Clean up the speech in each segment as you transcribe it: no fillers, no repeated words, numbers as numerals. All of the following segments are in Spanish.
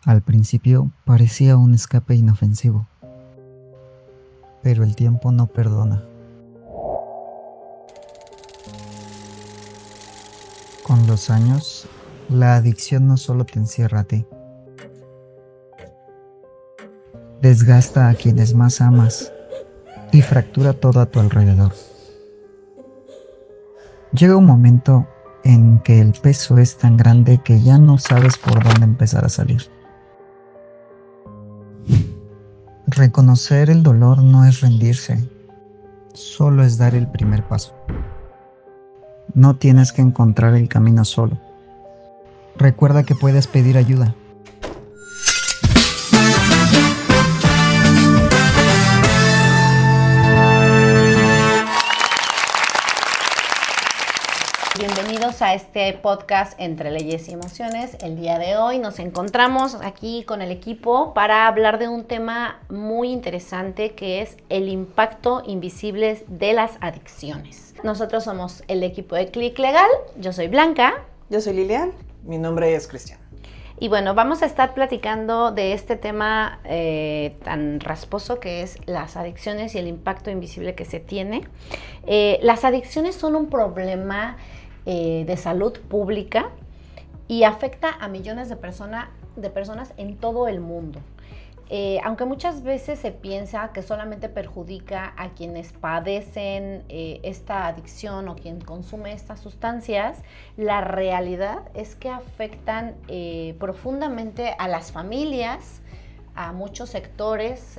Al principio parecía un escape inofensivo, pero el tiempo no perdona. Con los años, la adicción no solo te encierra a ti, desgasta a quienes más amas y fractura todo a tu alrededor. Llega un momento en que el peso es tan grande que ya no sabes por dónde empezar a salir. Reconocer el dolor no es rendirse, solo es dar el primer paso. No tienes que encontrar el camino solo. Recuerda que puedes pedir ayuda. Bienvenidos a este podcast Entre Leyes y Emociones. El día de hoy nos encontramos aquí con el equipo para hablar de un tema muy interesante que es el impacto invisible de las adicciones. Nosotros somos el equipo de Click Legal. Yo soy Blanca. Yo soy Lilian. Mi nombre es Cristian. Y bueno, vamos a estar platicando de este tema tan rasposo que es las adicciones y el impacto invisible que se tiene. Las adicciones son un problema de salud pública y afecta a millones de personas en todo el mundo. Aunque muchas veces se piensa que solamente perjudica a quienes padecen esta adicción o quien consume estas sustancias, la realidad es que afectan profundamente a las familias, a muchos sectores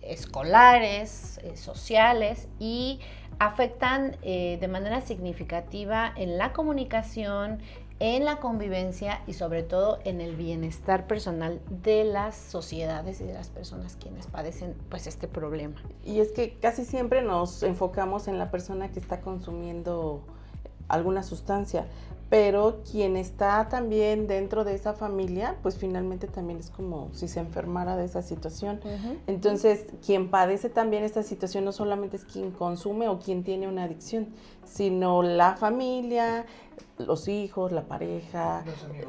escolares, sociales, y afectan de manera significativa en la comunicación, en la convivencia y sobre todo en el bienestar personal de las sociedades y de las personas quienes padecen pues este problema. Y es que casi siempre nos enfocamos en la persona que está consumiendo alguna sustancia, pero quien está también dentro de esa familia, pues finalmente también es como si se enfermara de esa situación. Entonces, quien padece también esta situación no solamente es quien consume o quien tiene una adicción, sino la familia, los hijos, la pareja,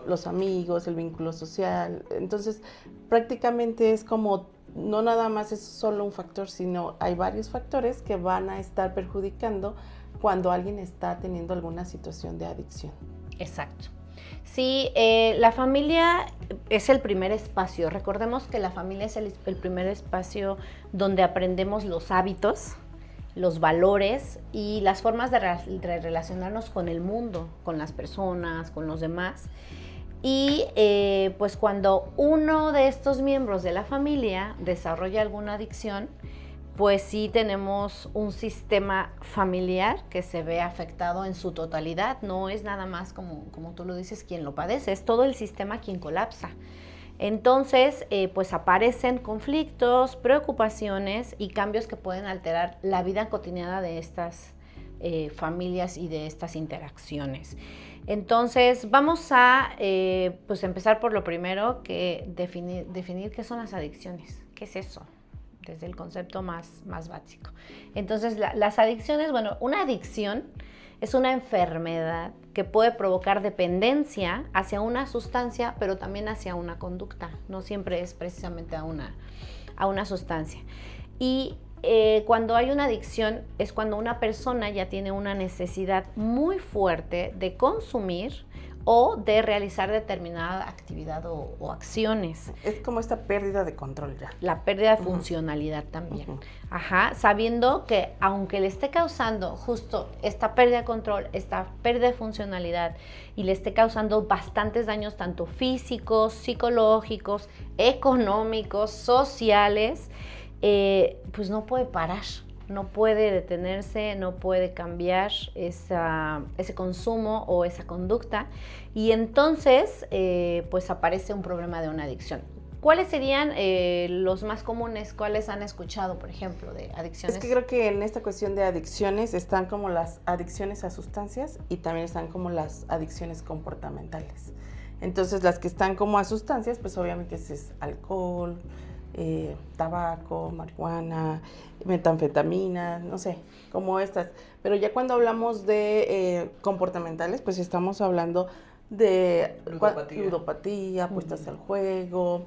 los amigos, el vínculo social. Entonces, prácticamente es como, no nada más es solo un factor, sino hay varios factores que van a estar perjudicando cuando alguien está teniendo alguna situación de adicción. Exacto. Sí, la familia es el primer espacio. Recordemos que la familia es el primer espacio donde aprendemos los hábitos, los valores y las formas de relacionarnos con el mundo, con las personas, con los demás. Y pues cuando uno de estos miembros de la familia desarrolla alguna adicción, pues sí tenemos un sistema familiar que se ve afectado en su totalidad. No es nada más como tú lo dices quien lo padece, es todo el sistema quien colapsa. Entonces, pues aparecen conflictos, preocupaciones y cambios que pueden alterar la vida cotidiana de estas familias y de estas interacciones. Entonces, vamos a pues empezar por lo primero, que definir qué son las adicciones. ¿Qué es eso? Desde el concepto más básico. Entonces, las adicciones, bueno, una adicción es una enfermedad que puede provocar dependencia hacia una sustancia, pero también hacia una conducta. No siempre es precisamente a una sustancia. Y cuando hay una adicción es cuando una persona ya tiene una necesidad muy fuerte de consumir o de realizar determinada actividad o acciones. Es como esta pérdida de control ya. La pérdida de funcionalidad también. Ajá, sabiendo que aunque le esté causando justo esta pérdida de control, esta pérdida de funcionalidad y le esté causando bastantes daños tanto físicos, psicológicos, económicos, sociales, pues no puede parar. No puede detenerse, no puede cambiar ese consumo o esa conducta, y entonces pues aparece un problema de una adicción. ¿Cuáles serían los más comunes? ¿Cuáles han escuchado, por ejemplo, de adicciones? Es que creo que en esta cuestión de adicciones están como las adicciones a sustancias y también están como las adicciones comportamentales. Entonces, las que están como a sustancias, pues obviamente es alcohol, tabaco, marihuana, metanfetamina, no sé, como estas. Pero ya cuando hablamos de comportamentales, pues estamos hablando de Ludopatía. ludopatía, apuestas al juego,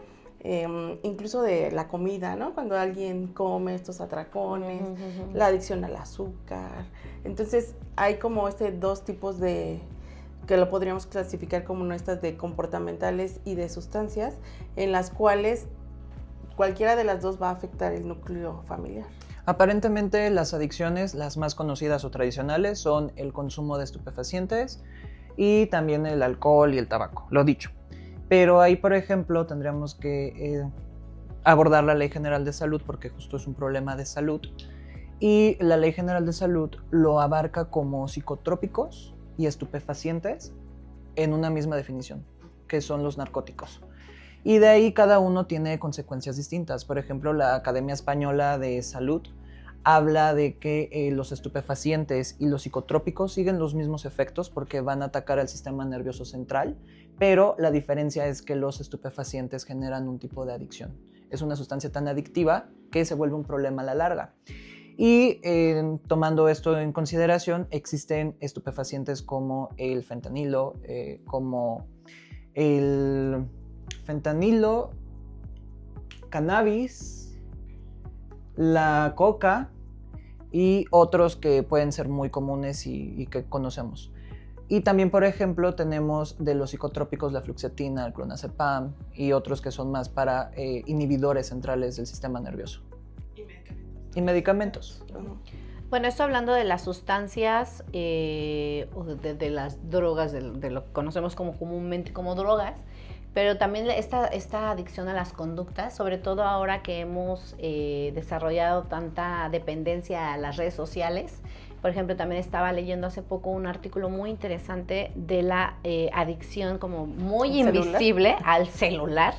incluso de la comida, ¿no? Cuando alguien come estos atracones, la adicción al azúcar. Entonces hay como dos tipos de, que lo podríamos clasificar como nuestras de comportamentales y de sustancias, en las cuales cualquiera de las dos va a afectar el núcleo familiar. Aparentemente las adicciones, las más conocidas o tradicionales, son el consumo de estupefacientes y también el alcohol y el tabaco, lo dicho. Pero ahí, por ejemplo, tendríamos que abordar la Ley General de Salud, porque justo es un problema de salud. Y la Ley General de Salud lo abarca como psicotrópicos y estupefacientes en una misma definición, que son los narcóticos. Y de ahí cada uno tiene consecuencias distintas. Por ejemplo, la Academia Española de Salud habla de que los estupefacientes y los psicotrópicos siguen los mismos efectos porque van a atacar al sistema nervioso central, pero la diferencia es que los estupefacientes generan un tipo de adicción. Es una sustancia tan adictiva que se vuelve un problema a la larga. Y tomando esto en consideración, existen estupefacientes como el fentanilo, cannabis, la coca y otros que pueden ser muy comunes y que conocemos. Y también, por ejemplo, tenemos de los psicotrópicos la fluoxetina, el clonazepam y otros que son más para inhibidores centrales del sistema nervioso. Y medicamentos. Bueno, esto hablando de las sustancias o de las drogas, de lo que conocemos como comúnmente como drogas, pero también esta adicción a las conductas, sobre todo ahora que hemos desarrollado tanta dependencia a las redes sociales. Por ejemplo, también estaba leyendo hace poco un artículo muy interesante de la adicción como muy invisible al celular,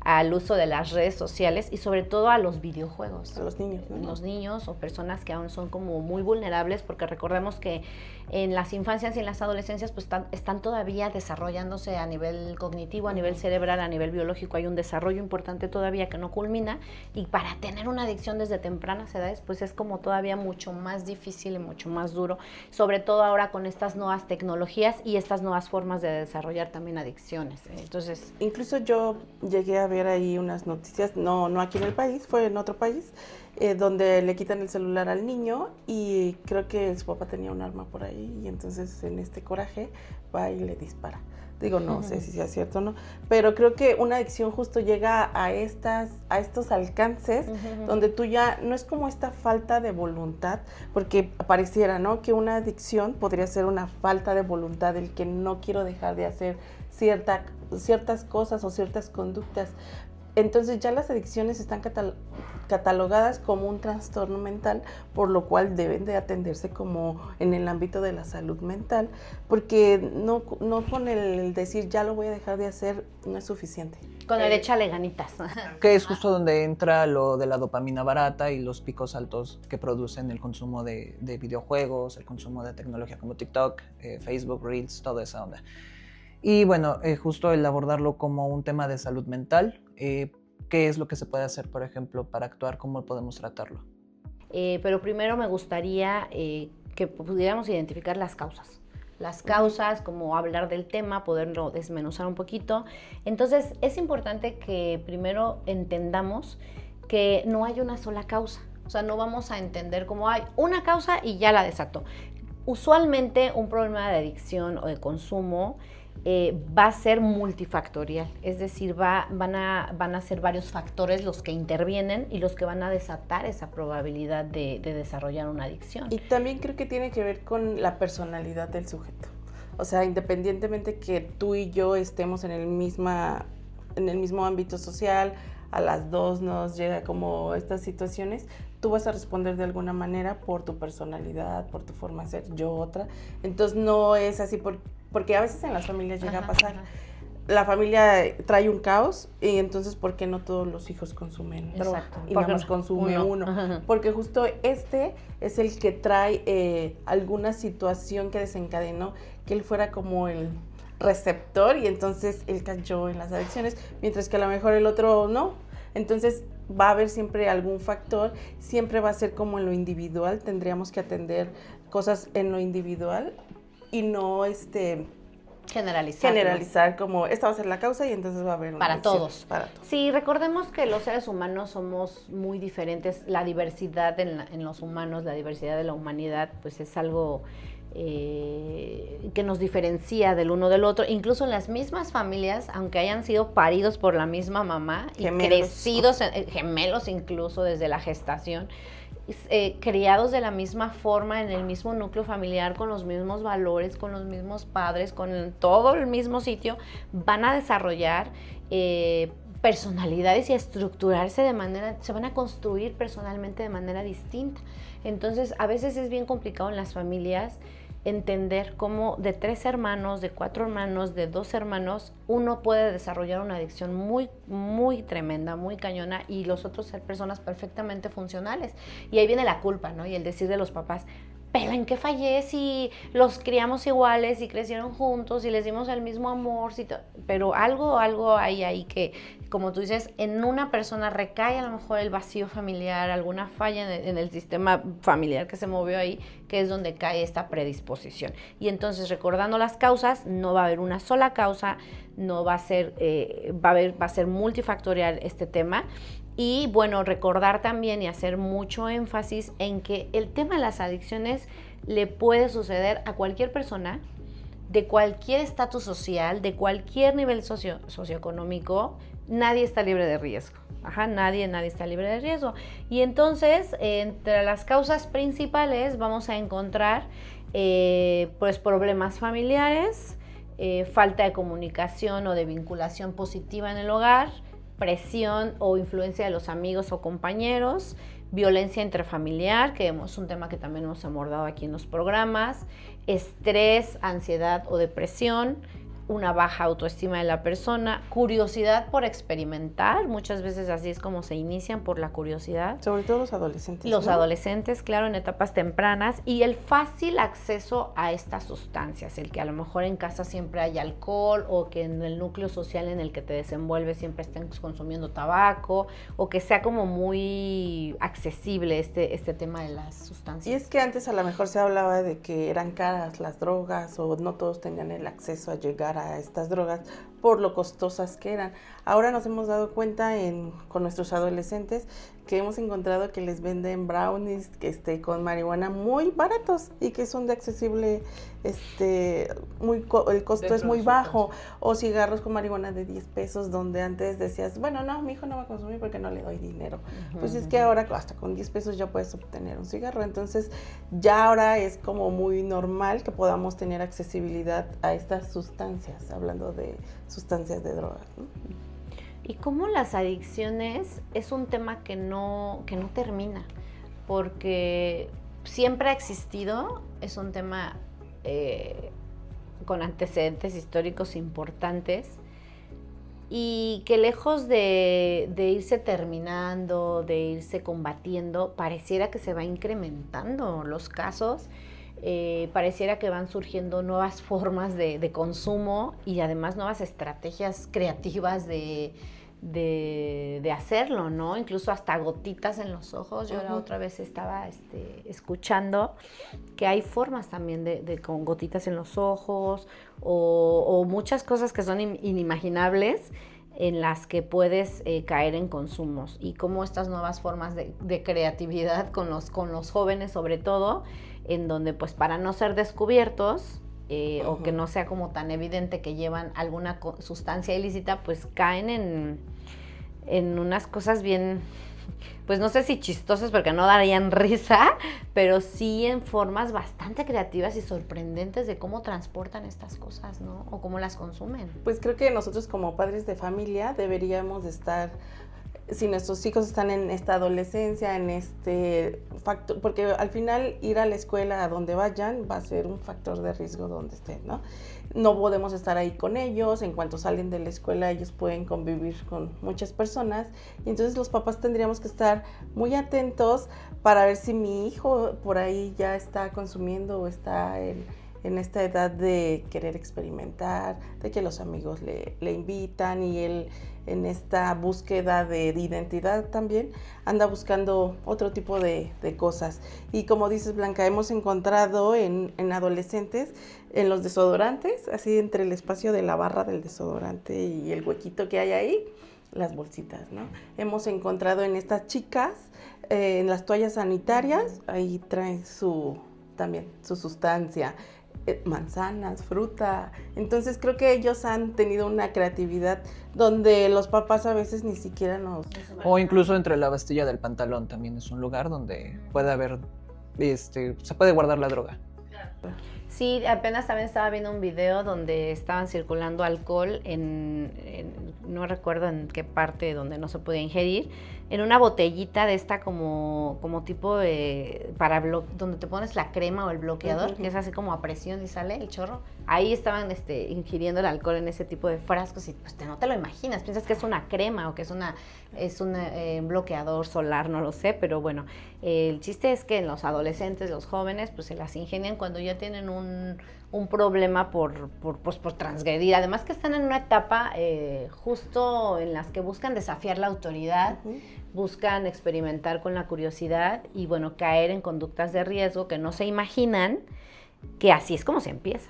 al uso de las redes sociales y sobre todo a los videojuegos. A los niños, ¿no? Los niños o personas que aún son como muy vulnerables, porque recordemos que en las infancias y en las adolescencias pues están todavía desarrollándose a nivel cognitivo, a nivel cerebral, a nivel biológico. Hay un desarrollo importante todavía que no culmina, y para tener una adicción desde tempranas edades pues es como todavía mucho más difícil y mucho más duro, sobre todo ahora con estas nuevas tecnologías y estas nuevas formas de desarrollar también adicciones. Entonces, incluso yo llegué a ver ahí unas noticias, no aquí en el país, fue en otro país, donde le quitan el celular al niño y creo que su papá tenía un arma por ahí y entonces en este coraje va y le dispara. Digo, no sé si sea cierto o no, pero creo que una adicción justo llega a estos alcances donde tú ya, no es como esta falta de voluntad, porque pareciera, ¿no?, que una adicción podría ser una falta de voluntad, el que no quiero dejar de hacer ciertas cosas o ciertas conductas. Entonces ya las adicciones están catalogadas como un trastorno mental, por lo cual deben de atenderse como en el ámbito de la salud mental, porque no con el decir ya lo voy a dejar de hacer no es suficiente. con el échale ganitas. Que es justo donde entra lo de la dopamina barata y los picos altos que producen el consumo de videojuegos, el consumo de tecnología como TikTok, Facebook, Reels, toda esa onda. Y bueno, justo el abordarlo como un tema de salud mental, ¿qué es lo que se puede hacer, por ejemplo, para actuar? ¿Cómo podemos tratarlo? Pero primero me gustaría que pudiéramos identificar las causas. Las causas, como hablar del tema, poderlo desmenuzar un poquito. Entonces, es importante que primero entendamos que no hay una sola causa. O sea, no vamos a entender como hay una causa y ya la desato. Usualmente, un problema de adicción o de consumo va a ser multifactorial, es decir, van a ser varios factores los que intervienen y los que van a desatar esa probabilidad de desarrollar una adicción. Y también creo que tiene que ver con la personalidad del sujeto. O sea, independientemente que tú y yo estemos en el mismo ámbito social, a las dos nos llega como estas situaciones, tú vas a responder de alguna manera por tu personalidad, por tu forma de ser, yo otra. Entonces no es así porque a veces en las familias llega a pasar. La familia trae un caos y entonces ¿por qué no todos los hijos consumen droga? Y nada más consume uno. Porque justo este es el que trae alguna situación que desencadenó que él fuera como el receptor y entonces él cayó en las adicciones, mientras que a lo mejor el otro no. Entonces va a haber siempre algún factor, siempre va a ser como en lo individual, tendríamos que atender cosas en lo individual y no generalizar como esta va a ser la causa y entonces va a haber una para adicción. todos. Para todos. Sí, recordemos que los seres humanos somos muy diferentes. La diversidad en los humanos, la diversidad de la humanidad, pues es algo que nos diferencia del uno del otro. Incluso en las mismas familias, aunque hayan sido paridos por la misma mamá y crecidos, gemelos incluso desde la gestación, criados de la misma forma en el mismo núcleo familiar, con los mismos valores, con los mismos padres, con todo el mismo sitio, van a desarrollar personalidades y a estructurarse se van a construir personalmente de manera distinta. Entonces, a veces es bien complicado en las familias entender cómo de 3 hermanos, de 4 hermanos, de 2 hermanos, uno puede desarrollar una adicción muy, muy tremenda, muy cañona, y los otros ser personas perfectamente funcionales. Y ahí viene la culpa, ¿no? Y el decir de los papás, pero ¿en qué fallé si los criamos iguales y crecieron juntos y les dimos el mismo amor? Pero algo hay ahí que, como tú dices, en una persona recae a lo mejor el vacío familiar, alguna falla en el sistema familiar que se movió ahí, que es donde cae esta predisposición. Y entonces, recordando las causas, no va a haber una sola causa, no va a ser, va a ser multifactorial este tema. Y bueno, recordar también y hacer mucho énfasis en que el tema de las adicciones le puede suceder a cualquier persona, de cualquier estatus social, de cualquier nivel socioeconómico. Nadie está libre de riesgo. Nadie está libre de riesgo. Y entonces, entre las causas principales vamos a encontrar pues problemas familiares, falta de comunicación o de vinculación positiva en el hogar, presión o influencia de los amigos o compañeros, violencia intrafamiliar, que es un tema que también hemos abordado aquí en los programas, estrés, ansiedad o depresión, una baja autoestima de la persona, curiosidad por experimentar, muchas veces así es como se inician, por la curiosidad. Sobre todo los adolescentes. Los adolescentes, claro, en etapas tempranas, y el fácil acceso a estas sustancias, el que a lo mejor en casa siempre hay alcohol, o que en el núcleo social en el que te desenvuelves siempre estén consumiendo tabaco, o que sea como muy accesible este tema de las sustancias. Y es que antes a lo mejor se hablaba de que eran caras las drogas, o no todos tenían el acceso a llegar a estas drogas por lo costosas que eran. Ahora nos hemos dado cuenta con nuestros adolescentes que hemos encontrado que les venden brownies con marihuana muy baratos y que son de accesible, el costo es muy bajo, o cigarros con marihuana de 10 pesos, donde antes decías, bueno, no, mi hijo no va a consumir porque no le doy dinero. Pues es que ahora hasta con 10 pesos ya puedes obtener un cigarro, entonces ya ahora es como muy normal que podamos tener accesibilidad a estas sustancias, hablando de sustancias de drogas, ¿no? Y cómo las adicciones es un tema que no termina, porque siempre ha existido, es un tema con antecedentes históricos importantes, y que lejos de irse terminando, de irse combatiendo, pareciera que se va incrementando los casos. Pareciera que van surgiendo nuevas formas de consumo y además nuevas estrategias creativas de hacerlo, ¿no? Incluso hasta gotitas en los ojos. Yo la otra vez estaba escuchando que hay formas también con gotitas en los ojos, o muchas cosas que son inimaginables, en las que puedes caer en consumos, y cómo estas nuevas formas de creatividad con los jóvenes sobre todo, en donde pues para no ser descubiertos o que no sea como tan evidente que llevan alguna sustancia ilícita, pues caen en unas cosas bien, pues no sé si chistosas porque no darían risa, pero sí en formas bastante creativas y sorprendentes de cómo transportan estas cosas, ¿no? O cómo las consumen. Pues creo que nosotros como padres de familia deberíamos de estar, si nuestros hijos están en esta adolescencia, en este factor, porque al final ir a la escuela, a donde vayan, va a ser un factor de riesgo donde estén, ¿no? No podemos estar ahí con ellos, en cuanto salen de la escuela ellos pueden convivir con muchas personas, y entonces los papás tendríamos que estar muy atentos para ver si mi hijo por ahí ya está consumiendo o está en esta edad de querer experimentar, de que los amigos le invitan y él en esta búsqueda de identidad también anda buscando otro tipo de cosas. Y como dices, Blanca, hemos encontrado en adolescentes, en los desodorantes, así entre el espacio de la barra del desodorante y el huequito que hay ahí, las bolsitas, ¿no? Hemos encontrado en estas chicas, en las toallas sanitarias, ahí traen también su sustancia, manzanas, fruta. Entonces creo que ellos han tenido una creatividad donde los papás a veces ni siquiera nos... O incluso entre la bastilla del pantalón también es un lugar donde puede haber, se puede guardar la droga. Sí, apenas también estaba viendo un video donde estaban circulando alcohol no recuerdo en qué parte donde no se podía ingerir, en una botellita de esta como tipo de, donde te pones la crema o el bloqueador, que es así como a presión y sale el chorro. Ahí estaban ingiriendo el alcohol en ese tipo de frascos y pues no te lo imaginas, piensas que es una crema o que es un bloqueador solar, no lo sé, pero bueno, el chiste es que en los adolescentes, los jóvenes, pues se las ingenian cuando ya tienen un problema por transgredir. Además que están en una etapa justo en las que buscan desafiar la autoridad, buscan experimentar con la curiosidad y bueno, caer en conductas de riesgo que no se imaginan que así es como se empieza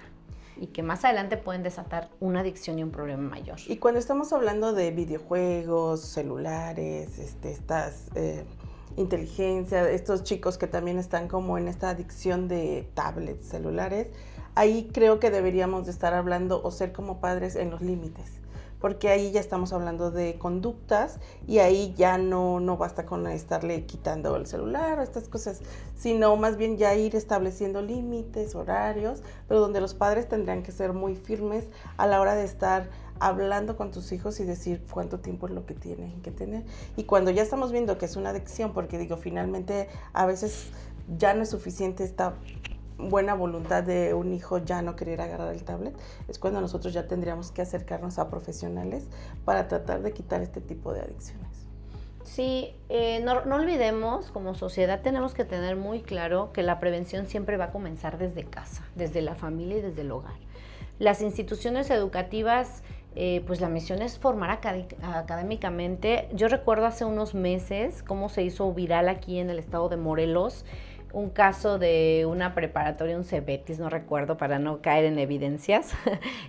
y que más adelante pueden desatar una adicción y un problema mayor. Y cuando estamos hablando de videojuegos, celulares, estas inteligencia, estos chicos que también están como en esta adicción de tablets, celulares, ahí creo que deberíamos de estar hablando o ser como padres en los límites, porque ahí ya estamos hablando de conductas y ahí ya no basta con estarle quitando el celular o estas cosas, sino más bien ya ir estableciendo límites, horarios, pero donde los padres tendrían que ser muy firmes a la hora de estar hablando con tus hijos y decir cuánto tiempo es lo que tienen que tener. Y cuando ya estamos viendo que es una adicción, porque digo, finalmente a veces ya no es suficiente esta buena voluntad de un hijo ya no querer agarrar el tablet, es cuando nosotros ya tendríamos que acercarnos a profesionales para tratar de quitar este tipo de adicciones. Sí, no olvidemos, como sociedad tenemos que tener muy claro que la prevención siempre va a comenzar desde casa, desde la familia y desde el hogar. Las instituciones educativas, pues la misión es formar académicamente. Yo recuerdo hace unos meses cómo se hizo viral aquí en el estado de Morelos un caso de una preparatoria, un Cebetis, no recuerdo para no caer en evidencias,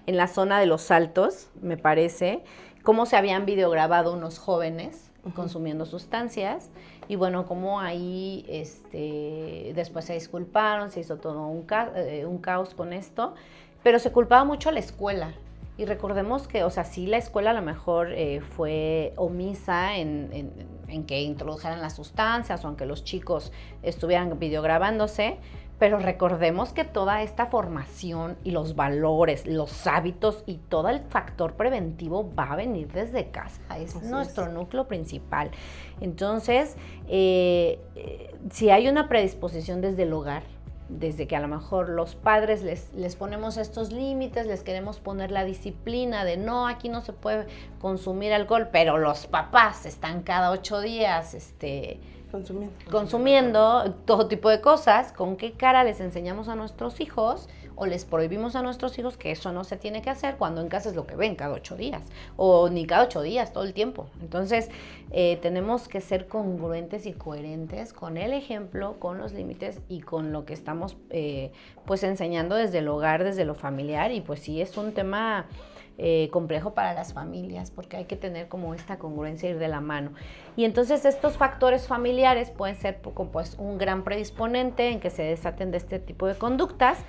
en la zona de Los Altos, me parece, cómo se habían videograbado unos jóvenes consumiendo sustancias y bueno, cómo ahí después se disculparon, se hizo todo un caos con esto, pero se culpaba mucho a la escuela. Y recordemos que, o sea, sí la escuela a lo mejor fue omisa en que introdujeran las sustancias o aunque los chicos estuvieran videograbándose, pero recordemos que toda esta formación y los valores, los hábitos y todo el factor preventivo va a venir desde casa, es nuestro núcleo principal. Entonces, si hay una predisposición desde el hogar, desde que a lo mejor los padres les ponemos estos límites, les queremos poner la disciplina de no, aquí no se puede consumir alcohol, pero los papás están cada 8 días consumiendo todo tipo de cosas, ¿con qué cara les enseñamos a nuestros hijos o les prohibimos a nuestros hijos que eso no se tiene que hacer cuando en casa es lo que ven cada 8 días o ni cada 8 días, todo el tiempo? Entonces tenemos que ser congruentes y coherentes con el ejemplo, con los límites y con lo que estamos pues enseñando desde el hogar, desde lo familiar. Y pues sí es un tema complejo para las familias porque hay que tener como esta congruencia, ir de la mano. Y entonces estos factores familiares pueden ser pues un gran predisponente en que se desaten de este tipo de conductas.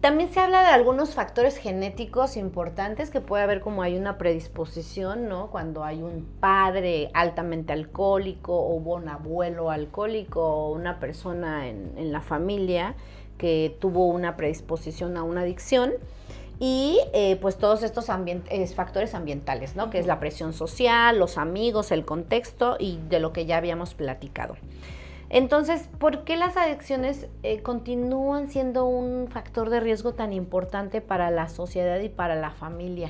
También se habla de algunos factores genéticos importantes que puede haber, como hay una predisposición, ¿no? Cuando hay un padre altamente alcohólico o hubo un abuelo alcohólico o una persona en la familia que tuvo una predisposición a una adicción. Y pues todos estos factores ambientales, ¿no? Que es la presión social, los amigos, el contexto y de lo que ya habíamos platicado. Entonces, ¿por qué las adicciones continúan siendo un factor de riesgo tan importante para la sociedad y para la familia?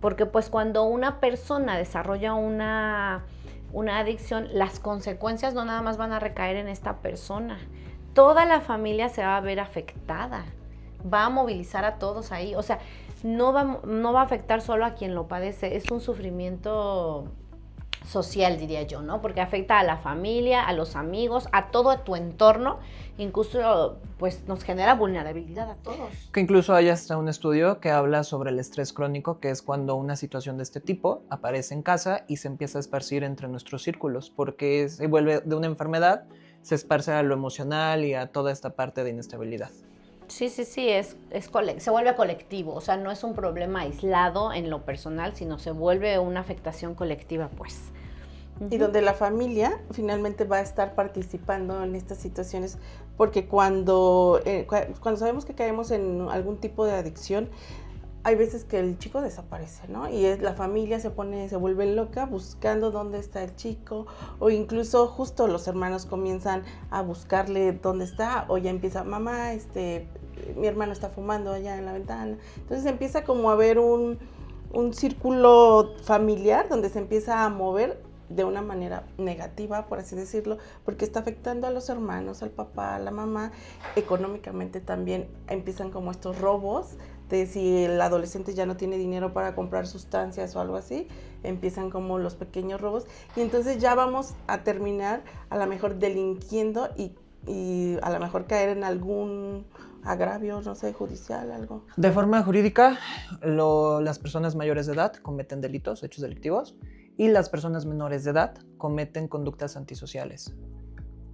Porque pues cuando una persona desarrolla una adicción, las consecuencias no nada más van a recaer en esta persona. Toda la familia se va a ver afectada. va a movilizar a todos ahí. O sea, no va a afectar solo a quien lo padece, es un sufrimiento social, diría yo, ¿no? Porque afecta a la familia, a los amigos, a todo tu entorno, incluso pues nos genera vulnerabilidad a todos. Que incluso hay hasta un estudio que habla sobre el estrés crónico, que es cuando una situación de este tipo aparece en casa y se empieza a esparcir entre nuestros círculos, porque se vuelve de una enfermedad, se esparce a lo emocional y a toda esta parte de inestabilidad. Sí, se vuelve colectivo, o sea, no es un problema aislado en lo personal, sino se vuelve una afectación colectiva, pues. Y donde la familia finalmente va a estar participando en estas situaciones, porque cuando sabemos que caemos en algún tipo de adicción, hay veces que el chico desaparece, ¿no? Y la familia se vuelve loca buscando dónde está el chico, o incluso justo los hermanos comienzan a buscarle dónde está, o ya empieza, mamá, mi hermano está fumando allá en la ventana. Entonces empieza como a haber un círculo familiar donde se empieza a mover de una manera negativa, por así decirlo, porque está afectando a los hermanos, al papá, a la mamá. Económicamente también empiezan como estos robos, de si el adolescente ya no tiene dinero para comprar sustancias o algo así, empiezan como los pequeños robos, y entonces ya vamos a terminar a lo mejor delinquiendo y a lo mejor caer en algún agravio, no sé, judicial, algo. De forma jurídica, las personas mayores de edad cometen delitos, hechos delictivos, y las personas menores de edad cometen conductas antisociales.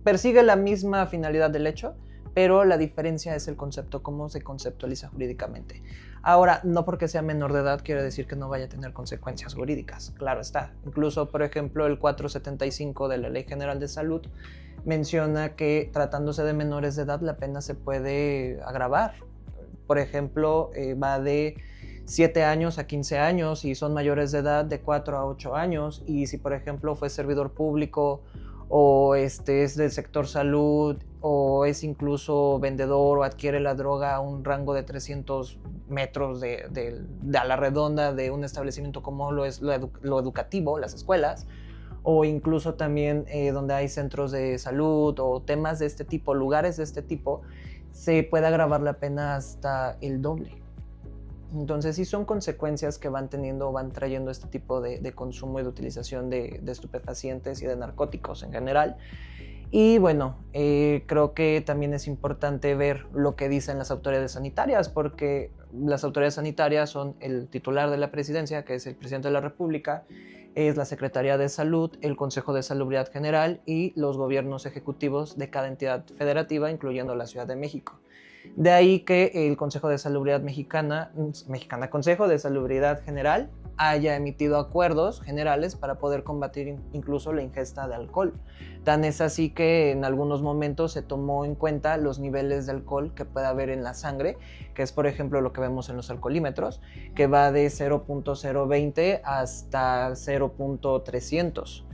Persigue la misma finalidad del hecho, pero la diferencia es el concepto, cómo se conceptualiza jurídicamente. Ahora, no porque sea menor de edad quiere decir que no vaya a tener consecuencias jurídicas, claro está. Incluso, por ejemplo, el 475 de la Ley General de Salud menciona que tratándose de menores de edad la pena se puede agravar. Por ejemplo, va de 7 años a 15 años y son mayores de edad de 4 a 8 años, y si por ejemplo fue servidor público o es del sector salud o es incluso vendedor o adquiere la droga a un rango de 300 metros a la redonda de un establecimiento como lo es lo educativo, las escuelas, o incluso también donde hay centros de salud o temas de este tipo, lugares de este tipo, se puede agravar la pena hasta el doble. Entonces sí son consecuencias que van trayendo este tipo de consumo y de utilización de estupefacientes y de narcóticos en general. Y bueno, creo que también es importante ver lo que dicen las autoridades sanitarias, porque las autoridades sanitarias son el titular de la presidencia, que es el presidente de la República, es la Secretaría de Salud, el Consejo de Salubridad General y los gobiernos ejecutivos de cada entidad federativa, incluyendo la Ciudad de México. De ahí que el Consejo de Salubridad Consejo de Salubridad General, haya emitido acuerdos generales para poder combatir incluso la ingesta de alcohol. Tan es así que en algunos momentos se tomó en cuenta los niveles de alcohol que puede haber en la sangre, que es por ejemplo lo que vemos en los alcoholímetros, que va de 0.020 hasta 0.300.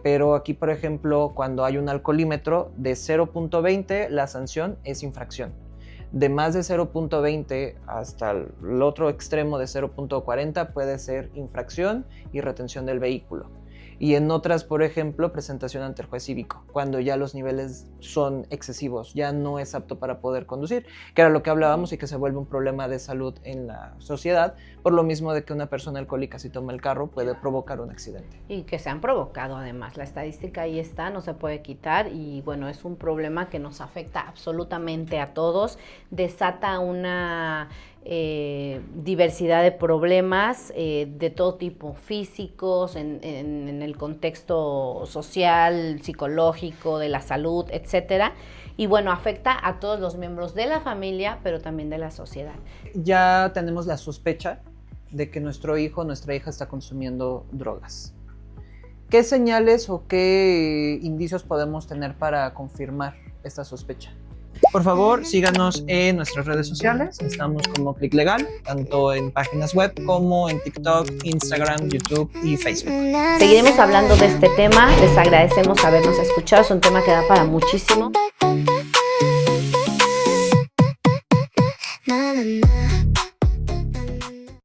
Pero aquí, por ejemplo, cuando hay un alcoholímetro de 0.20, la sanción es infracción. De más de 0.20 hasta el otro extremo de 0.40 puede ser infracción y retención del vehículo. Y en otras, por ejemplo, presentación ante el juez cívico, cuando ya los niveles son excesivos, ya no es apto para poder conducir, que era lo que hablábamos y que se vuelve un problema de salud en la sociedad, por lo mismo de que una persona alcohólica si toma el carro puede provocar un accidente. Y que se han provocado además, la estadística ahí está, no se puede quitar y bueno, es un problema que nos afecta absolutamente a todos, desata una diversidad de problemas de todo tipo, físicos, en el contexto social, psicológico, de la salud, etcétera. Y bueno, afecta a todos los miembros de la familia, pero también de la sociedad. Ya tenemos la sospecha de que nuestro hijo o nuestra hija está consumiendo drogas. ¿Qué señales o qué indicios podemos tener para confirmar esta sospecha? Por favor, síganos en nuestras redes sociales. Estamos como Click Legal, tanto en páginas web como en TikTok, Instagram, YouTube y Facebook. Seguiremos hablando de este tema. Les agradecemos habernos escuchado. Es un tema que da para muchísimo. Na, na, na.